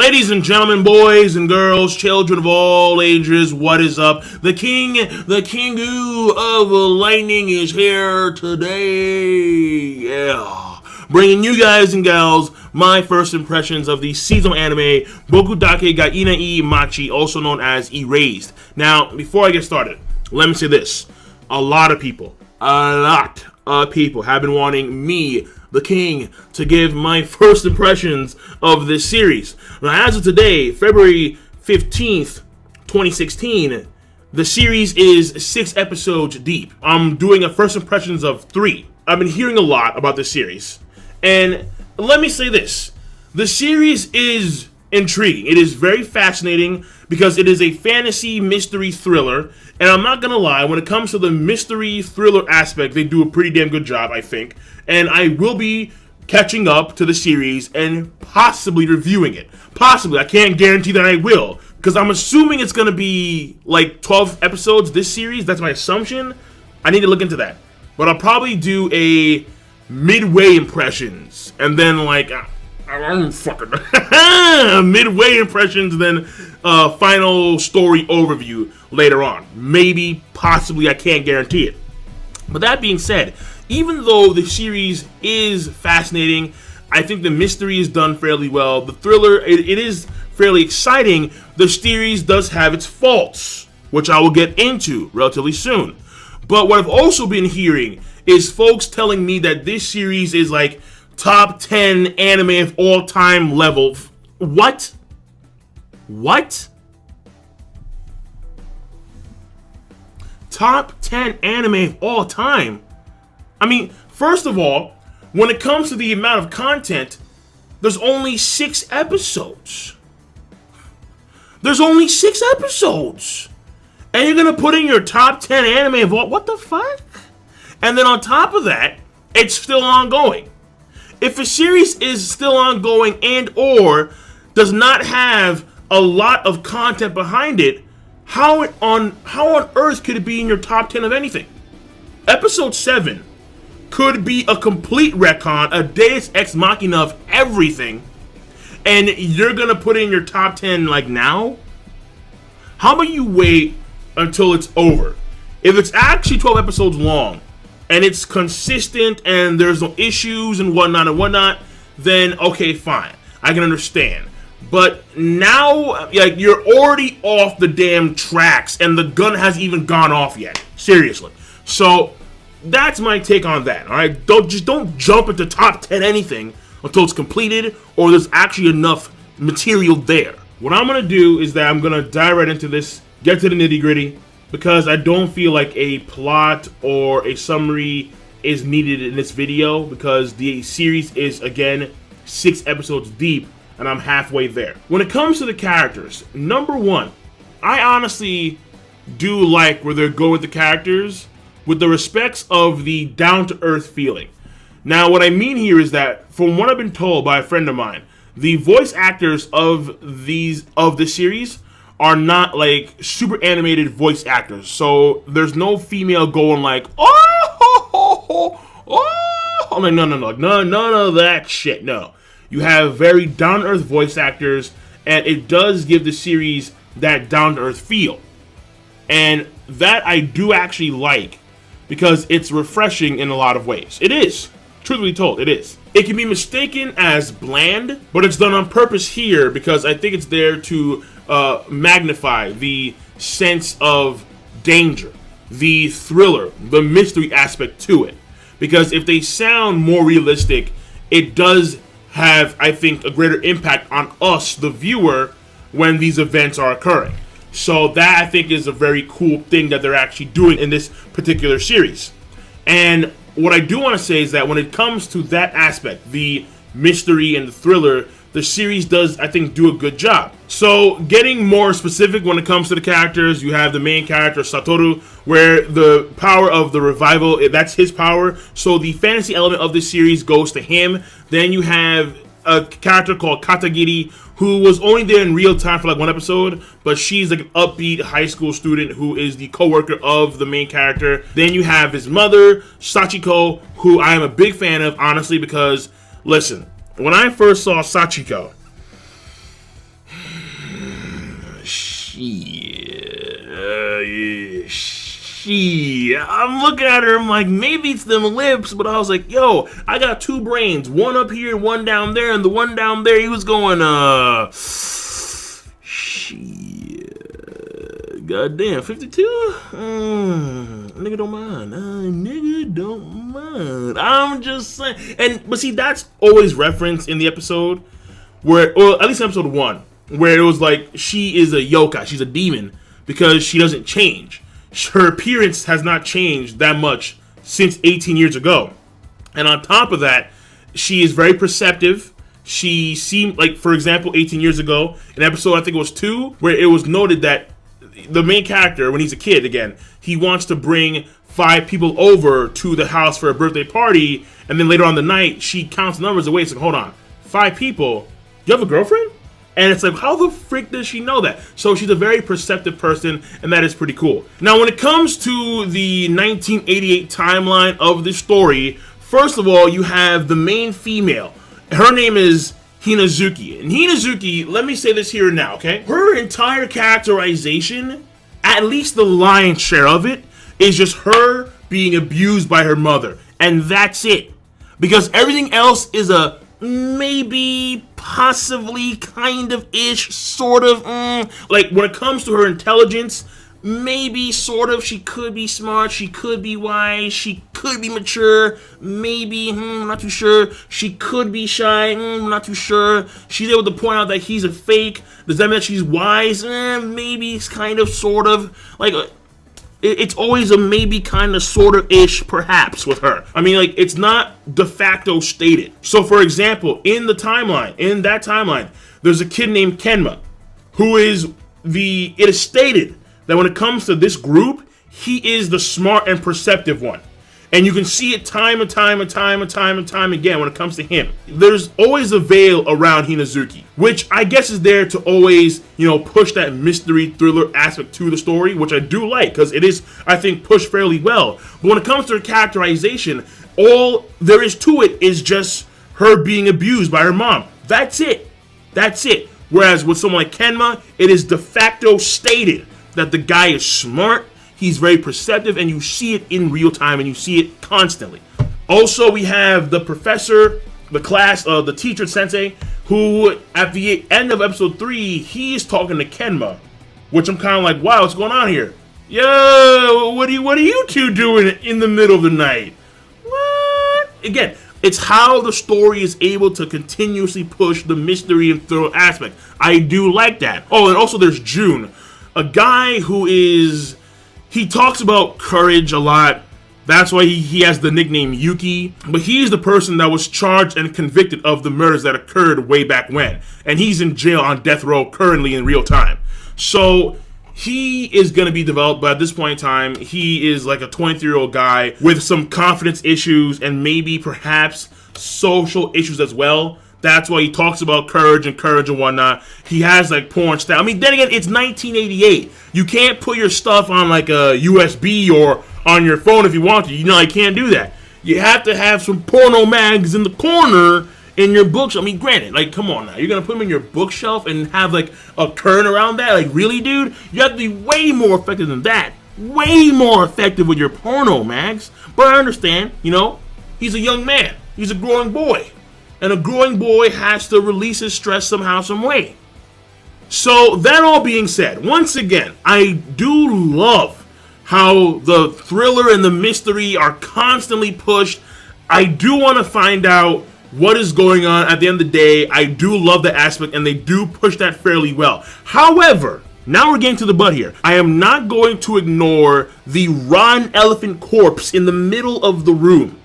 Ladies and gentlemen, boys and girls, children of all ages, what is up? The Kingu of Lightning is here today. Yeah. Bringing you guys and gals my first impressions of the seasonal anime Boku Dake ga Inai Machi, also known as ERASED. Now, before I get started, let me say this. A lot of people have been wanting me, the king, to give my first impressions of this series. Now, as of today, February 15th, 2016, the series is 6 episodes deep. I'm doing a first impressions of 3. I've been hearing a lot about this series. And let me say this. The series is intriguing. It is very fascinating because it is a fantasy mystery thriller. And I'm not going to lie, when it comes to the mystery thriller aspect, they do a pretty damn good job, I think. And I will be catching up to the series and possibly reviewing it. Possibly. I can't guarantee that I will, because I'm assuming it's going to be like 12 episodes this series. That's my assumption. I need to look into that. But I'll probably do a midway impressions, and then like I'm fucking midway impressions, then final story overview later on. Maybe, possibly, I can't guarantee it. But that being said, even though the series is fascinating, I think the mystery is done fairly well. The thriller, it is fairly exciting. The series does have its faults, which I will get into relatively soon. But what I've also been hearing is folks telling me that this series is like top 10 anime of all time level. What? What? Top 10 anime of all time? I mean, first of all, when it comes to the amount of content, there's only 6 episodes. There's only 6 episodes. And you're going to put in your top 10 anime of all... What the fuck? And then on top of that, it's still ongoing. If a series is still ongoing and or does not have a lot of content behind it, how on earth could it be in your top 10 of anything? Episode 7 could be a complete retcon, a deus ex machina of everything, and you're gonna put it in your top 10 like now? How about you wait until it's over? If it's actually 12 episodes long, and it's consistent, and there's no issues and whatnot, then okay, fine. I can understand. But now, like, you're already off the damn tracks, and the gun hasn't even gone off yet. Seriously. So, that's my take on that, alright? Don't jump into top 10 anything until it's completed, or there's actually enough material there. What I'm going to do is that I'm going to dive right into this, get to the nitty-gritty, because I don't feel like a plot or a summary is needed in this video, because the series is, again, 6 episodes deep, and I'm halfway there. When it comes to the characters, number 1, I honestly do like where they're going with the characters, with the respects of the down-to-earth feeling. Now, what I mean here is that, from what I've been told by a friend of mine, the voice actors of this series are not like super animated voice actors. So there's no female going like, I'm like, no, none of that shit. No, you have very down-to-earth voice actors, and it does give the series that down-to-earth feel, and that I do actually like, because it's refreshing in a lot of ways. It is, truthfully told, it is. It can be mistaken as bland, but it's done on purpose here because I think it's there to magnify the sense of danger, the thriller, the mystery aspect to it. Because if they sound more realistic, it does have, I think, a greater impact on us, the viewer, when these events are occurring. So that, I think, is a very cool thing that they're actually doing in this particular series. And what I do want to say is that when it comes to that aspect, the mystery and the thriller, the series does, I think, do a good job. So, getting more specific when it comes to the characters, you have the main character, Satoru, where the power of the revival, that's his power. So, the fantasy element of this series goes to him. Then you have a character called Katagiri, who was only there in real time for like 1 episode, but she's like an upbeat high school student who is the co-worker of the main character. Then you have his mother, Sachiko, who I am a big fan of, honestly, because, listen, when I first saw Sachiko, I'm looking at her, I'm like, maybe it's them lips, but I was like, yo, I got two brains, one up here, one down there, and the one down there, he was going, goddamn, 52? Nigga don't mind. Nigga don't mind. I'm just saying. But see, that's always referenced in the episode where, or at least episode 1, where it was like, she is a yokai, she's a demon, because she doesn't change. Her appearance has not changed that much since 18 years ago. And on top of that, she is very perceptive. She seemed like, for example, 18 years ago, in episode, I think it was 2, where it was noted that the main character, when he's a kid again, he wants to bring 5 people over to the house for a birthday party, and then later on the night, she counts numbers away. It's like, hold on, 5 people? You have a girlfriend? And it's like, how the frick does she know that? So she's a very perceptive person, and that is pretty cool. Now, when it comes to the 1988 timeline of the story, first of all, you have the main female. Her name is Hinazuki. And Hinazuki, let me say this here and now, okay? Her entire characterization, at least the lion's share of it, is just her being abused by her mother. And that's it. Because everything else is a maybe, possibly, kind of ish, sort of, like when it comes to her intelligence, maybe, sort of, she could be smart, she could be wise, she could be mature, maybe, not too sure, she could be shy, not too sure, she's able to point out that he's a fake, does that mean that she's wise? Maybe, kind of, sort of, like, it's always a maybe, kind of, sort of ish, perhaps, with her. I mean, like, it's not de facto stated. So, for example, in that timeline, there's a kid named Kenma, who is it is stated that when it comes to this group, he is the smart and perceptive one. And you can see it time and time again when it comes to him. There's always a veil around Hinazuki, which I guess is there to always, push that mystery thriller aspect to the story, which I do like, because it is, I think, pushed fairly well. But when it comes to her characterization, all there is to it is just her being abused by her mom. That's it. Whereas with someone like Kenma, it is de facto stated that the guy is smart, he's very perceptive, and you see it in real time, and you see it constantly. Also, we have the professor, the teacher sensei, who at the end of episode 3, he is talking to Kenma, which I'm kind of like, wow, what's going on here? Yo, what are you two doing in the middle of the night? What? Again, it's how the story is able to continuously push the mystery and thrill aspect. I do like that. Oh, and also there's June, a guy who he talks about courage a lot. That's why he has the nickname Yuki. But he's the person that was charged and convicted of the murders that occurred way back when. And he's in jail on death row currently in real time. So he is going to be developed, but at this point in time, he is like a 23-year-old guy with some confidence issues and maybe perhaps social issues as well. That's why he talks about courage and whatnot. He has like porn stuff. I mean, then again, it's 1988. You can't put your stuff on like a USB or on your phone if you want to. You can't do that. You have to have some porno mags in the corner in your bookshelf. I mean, granted, like, come on now. You're going to put them in your bookshelf and have like a curtain around that? Like, really, dude? You have to be way more effective than that. Way more effective with your porno mags. But I understand, he's a young man. He's a growing boy. And a growing boy has to release his stress somehow, some way. So, that all being said, once again, I do love how the thriller and the mystery are constantly pushed. I do want to find out what is going on at the end of the day. I do love the aspect, and they do push that fairly well. However, now we're getting to the butt here. I am not going to ignore the rotten elephant corpse in the middle of the room.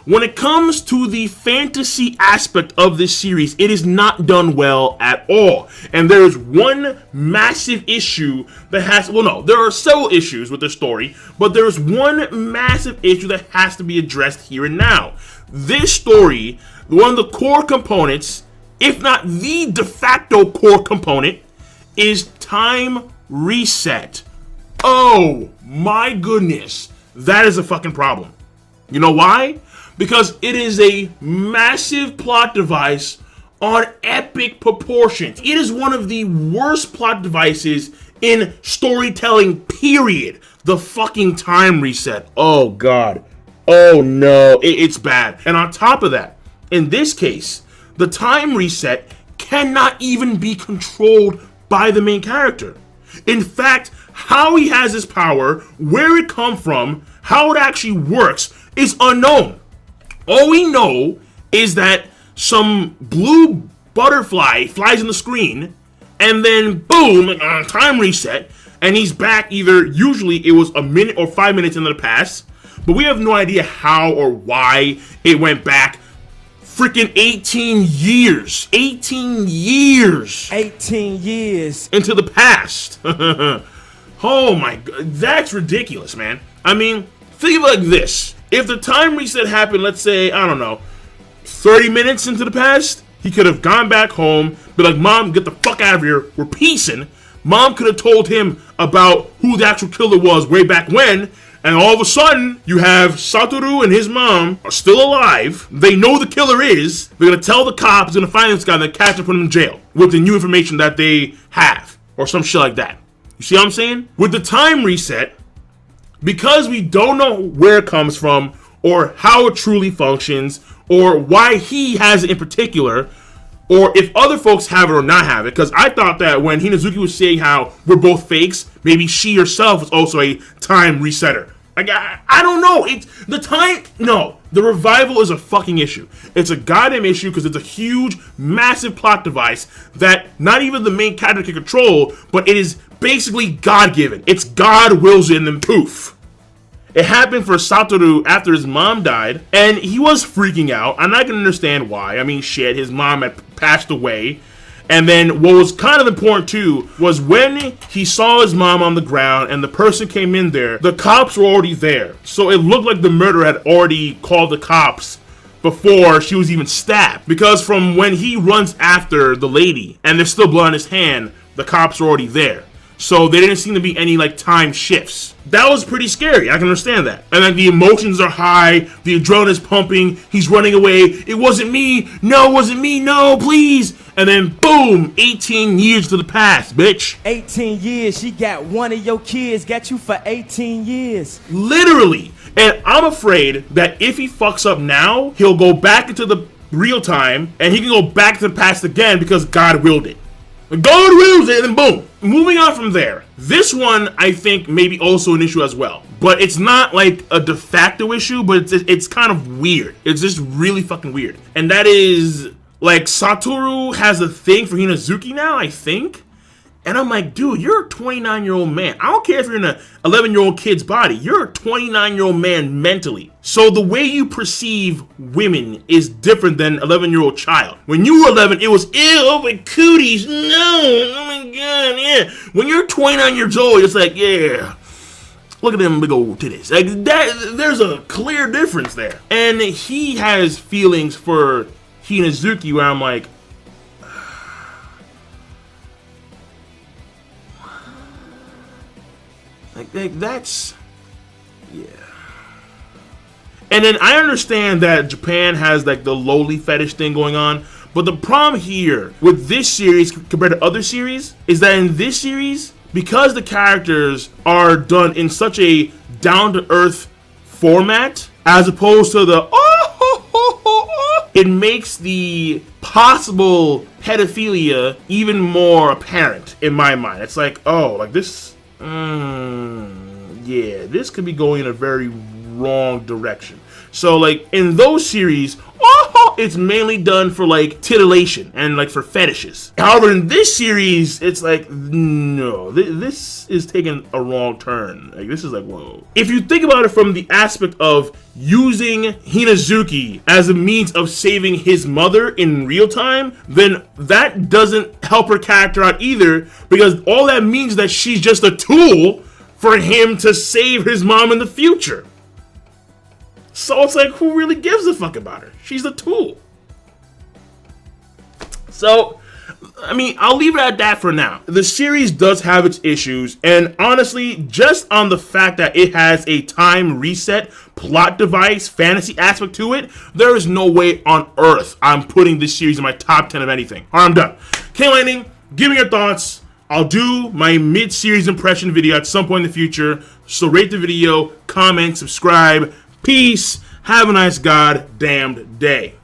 When it comes to the fantasy aspect of this series, it is not done well at all. And there is one massive issue that there are several issues with the story, but there is one massive issue that has to be addressed here and now. This story, one of the core components, if not the de facto core component, is time reset. Oh my goodness, that is a fucking problem. You know why? Because it is a massive plot device on epic proportions. It is one of the worst plot devices in storytelling, period. The fucking time reset. Oh, God. Oh, no. It's bad. And on top of that, in this case, the time reset cannot even be controlled by the main character. In fact, how he has his power, where it comes from, how it actually works is unknown. All we know is that some blue butterfly flies on the screen, and then boom, time reset, and he's back. Either usually it was a minute or 5 minutes into the past, but we have no idea how or why it went back. Freaking 18 years. 18 years. 18 years. Into the past. Oh my God. That's ridiculous, man. I mean, think of it like this. If the time reset happened, let's say, I don't know, 30 minutes into the past, he could have gone back home, be like, Mom, get the fuck out of here. We're peacing. Mom could have told him about who the actual killer was way back when, and all of a sudden, you have Satoru and his mom are still alive. They know the killer is. They're going to tell the cops, going to find this guy, and then catch him and put him in jail with the new information that they have, or some shit like that. You see what I'm saying? With the time reset, because we don't know where it comes from, or how it truly functions, or why he has it in particular, or if other folks have it or not have it, because I thought that when Hinazuki was saying how we're both fakes, maybe she herself was also a time resetter. Like, I don't know. It's the time. No, the revival is a fucking issue. It's a goddamn issue because it's a huge, massive plot device that not even the main character can control, but it is basically God-given. It's God wills it and then poof. It happened for Satoru after his mom died, and he was freaking out. I'm not going to understand why. I mean, shit, his mom had passed away. And then what was kind of important, too, was when he saw his mom on the ground and the person came in there, the cops were already there. So it looked like the murderer had already called the cops before she was even stabbed. Because from when he runs after the lady, and there's still blood on his hand, the cops were already there. So there didn't seem to be any, like, time shifts. That was pretty scary. I can understand that. And then the emotions are high. The adrenaline is pumping. He's running away. It wasn't me. No, it wasn't me. No, please. And then, boom, 18 years to the past, bitch. 18 years. She got one of your kids. Got you for 18 years. Literally. And I'm afraid that if he fucks up now, he'll go back into the real time, and he can go back to the past again because God willed it. God wills it, and then boom. Moving on from there. This one, I think, may be also an issue as well. But it's not like a de facto issue, but it's kind of weird. It's just really fucking weird. And that is, like, Satoru has a thing for Hinazuki now, I think. And I'm like, dude, you're a 29-year-old man. I don't care if you're in an 11-year-old kid's body. You're a 29-year-old man mentally. So the way you perceive women is different than an 11-year-old child. When you were 11, it was, ew, open cooties. No, oh my God, yeah. When you're 29 years old, it's like, yeah, look at them big old titties. Like, that, there's a clear difference there. And he has feelings for Hinazuki where I'm like, Like that's, yeah. And then I understand that Japan has like the lowly fetish thing going on, but the problem here with this series compared to other series is that in this series, because the characters are done in such a down-to-earth format, as opposed to the it makes the possible pedophilia even more apparent in my mind. It's like, oh, like this. Yeah, this could be going in a very wrong direction. So, like, in those series, it's mainly done for, like, titillation and, like, for fetishes. However, in this series, it's like, no, this is taking a wrong turn. Like, this is like, whoa. If you think about it from the aspect of using Hinazuki as a means of saving his mother in real time, then that doesn't help her character out either, because all that means is that she's just a tool for him to save his mom in the future. So it's like, who really gives a fuck about her? She's a tool. So, I mean, I'll leave it at that for now. The series does have its issues, and honestly, just on the fact that it has a time reset, plot device, fantasy aspect to it, there is no way on earth I'm putting this series in my top 10 of anything. Alright, I'm done. K Lightning, give me your thoughts. I'll do my mid-series impression video at some point in the future. So rate the video, comment, subscribe. Peace. Have a nice goddamned day.